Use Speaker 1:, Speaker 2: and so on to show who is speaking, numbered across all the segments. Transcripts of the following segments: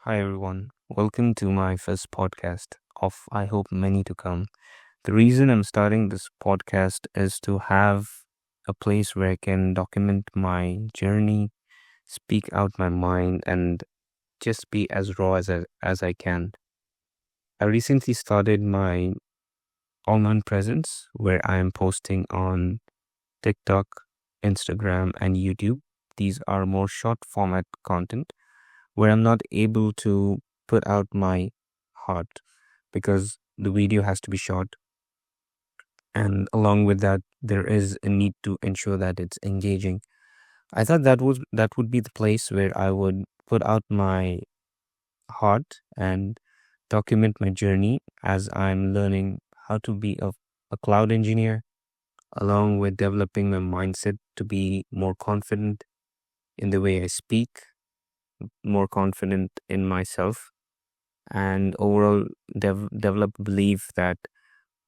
Speaker 1: Hi everyone, welcome to my first podcast of I hope many to come. The reason I'm starting this podcast is to have a place where I can document my journey, speak out my mind, and just be as raw as I can. I recently started my online presence where I am posting on TikTok, Instagram, and YouTube. These are more short format content where I'm not able to put out my heart because the video has to be short. And along with that, there is a need to ensure that it's engaging. I thought that would be the place where I would put out my heart and document my journey as I'm learning how to be a cloud engineer, along with developing my mindset to be more confident in the way I speak, more confident in myself, and overall develop belief that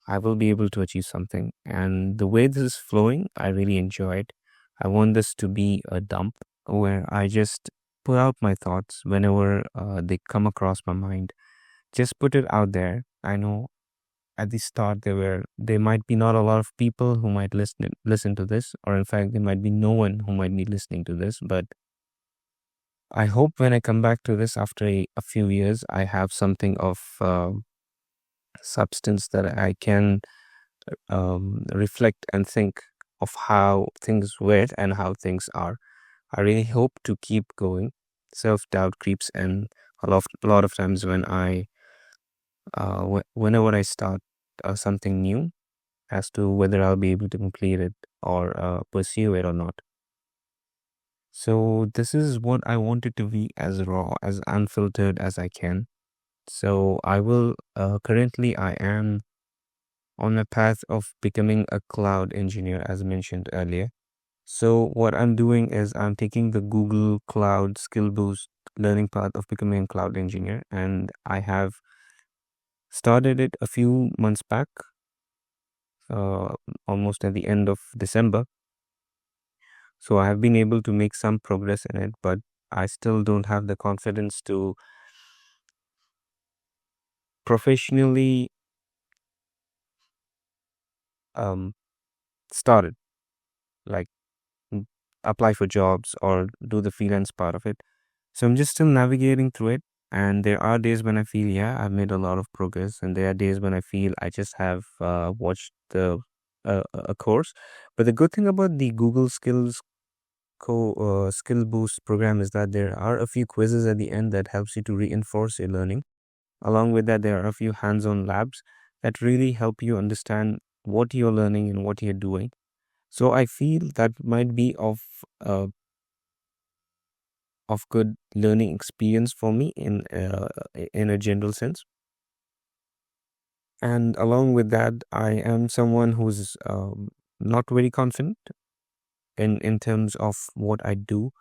Speaker 1: I will be able to achieve something. And the way this is flowing, I really enjoy it. I want this to be a dump where I just put out my thoughts whenever they come across my mind. Just put it out there. I know at the start there might be not a lot of people who might listen to this, or in fact there might be no one who might be listening to this. But I hope when I come back to this after a few years, I have something of substance that I can reflect and think of how things were and how things are. I really hope to keep going. Self doubt creeps in a lot of times when whenever I start something new as to whether I'll be able to complete it or pursue it or not. So this is what I want it to be, as raw, as unfiltered as I can. So I will currently I am on a path of becoming a cloud engineer, as mentioned earlier. So what I'm doing is I'm taking the Google Cloud Skill Boost learning path of becoming a cloud engineer, and I have started it a few months back, uh, almost at the end of December. So I have been able to make some progress in it, but I still don't have the confidence to professionally um, start it, like mm, apply for jobs or do the freelance part of it. So I'm just still navigating through it. And there are days when I feel, yeah, I've made a lot of progress. And there are days when I feel I just have watched a course. But the good thing about the Google Skill Boost program is that there are a few quizzes at the end that helps you to reinforce your learning. Along with that, there are a few hands-on labs that really help you understand what you're learning and what you're doing. So I feel that might be uh, of good learning experience for me in a general sense. And along with that, I am someone who's not very confident in terms of what I do,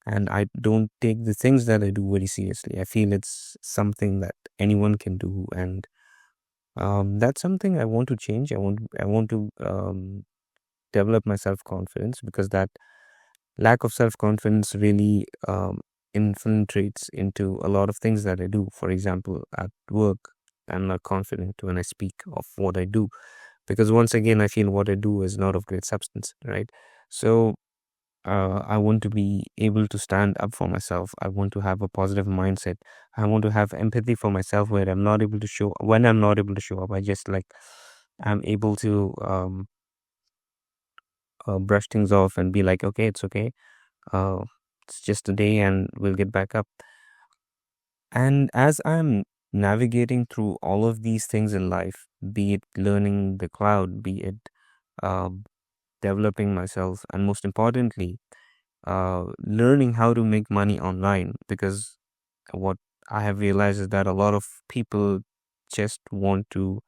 Speaker 1: and I don't take the things that I do very seriously. I feel it's something that anyone can do, and that's something I want to change. I want to develop my self confidence, because that lack of self confidence really infiltrates into a lot of things that I do. For example, at work, I'm not confident when I speak of what I do, because once again, I feel what I do is not of great substance, right? So, I want to be able to stand up for myself. I want to have a positive mindset. I want to have empathy for myself where I'm not able to show, when I'm not able to show up, I just like, I'm able to brush things off and be like, okay, it's okay. Uh, it's just a day and we'll get back up. And as I'm navigating through all of these things in life, be it learning the cloud, be it uh, developing myself, and most importantly, learning how to make money online, because what I have realized is that a lot of people just want to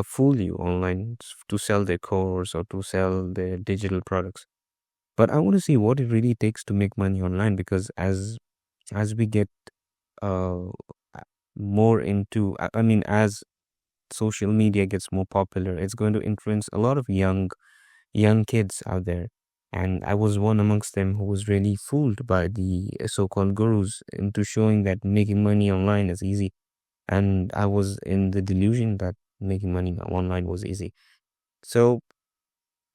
Speaker 1: fool you online to sell their course or to sell their digital products. But I want to see what it really takes to make money online, because as we get uh, more into, I mean, as social media gets more popular, it's going to influence a lot of young kids out there. And I was one amongst them who was really fooled by the so-called gurus into showing that making money online is easy. And I was in the delusion that making money online was easy. So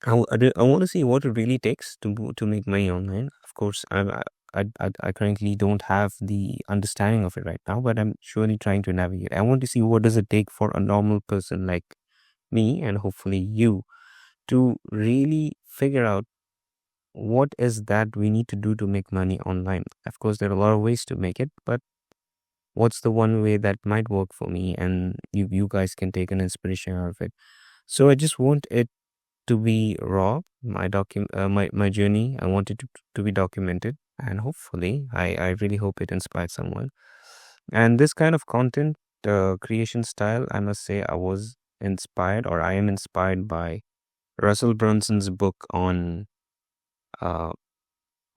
Speaker 1: I want to see what it really takes to make money online. Of course, I currently don't have the understanding of it right now, but I'm surely trying to navigate. I want to see what does it take for a normal person like me and hopefully you to really figure out what is that we need to do to make money online. Of course, there are a lot of ways to make it, but what's the one way that might work for me, and you guys can take an inspiration out of it. So I just want it to be raw, my journey. I want it to be documented, and hopefully I really hope it inspires someone. And this kind of content creation style, I must say, I was inspired, or I am inspired by Russell Brunson's book uh,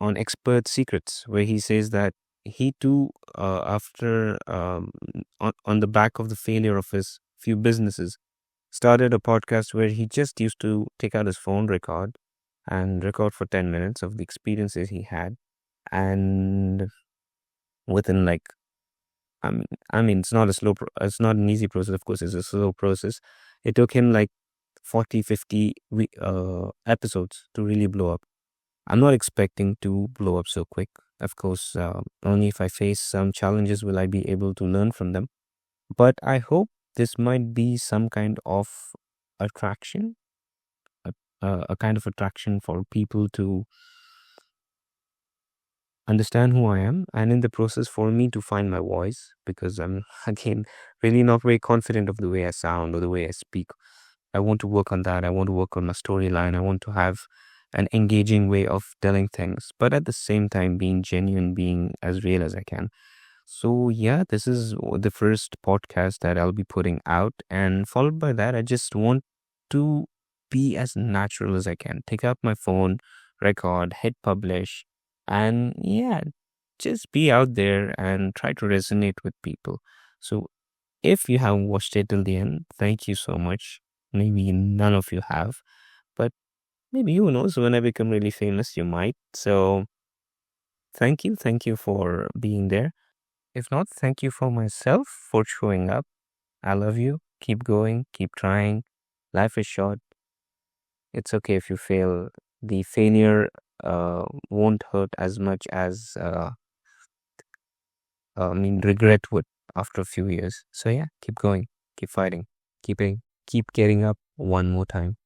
Speaker 1: on expert secrets, where he says that he too, after on the back of the failure of his few businesses, started a podcast where he just used to take out his phone, record for 10 minutes of the experiences he had. And within like, it's not a it's not an easy process. Of course, it's a slow process. It took him like 40, 50 episodes to really blow up. I'm not expecting to blow up so quick. Of course, only if I face some challenges will I be able to learn from them. But I hope this might be some kind of attraction, a, a kind of attraction for people to understand who I am, and in the process for me to find my voice, because I'm again really not very confident of the way I sound or the way I speak. I want to work on that. I want to work on my storyline. I want to have an engaging way of telling things, but at the same time being genuine, being as real as I can. So yeah, this is the first podcast that I'll be putting out, and followed by that, I just want to be as natural as I can. Take out my phone, record, hit publish, and yeah, just be out there and try to resonate with people. So if you have watched it till the end, thank you so much. Maybe none of you have, but maybe who knows, when I become really famous, you might. So thank you for being there. If not, thank you for myself for showing up. I love you. Keep going, keep trying. Life is short. It's okay if you fail. The failure won't hurt as much as regret would after a few years. So yeah, keep going, keep fighting, keep getting up one more time.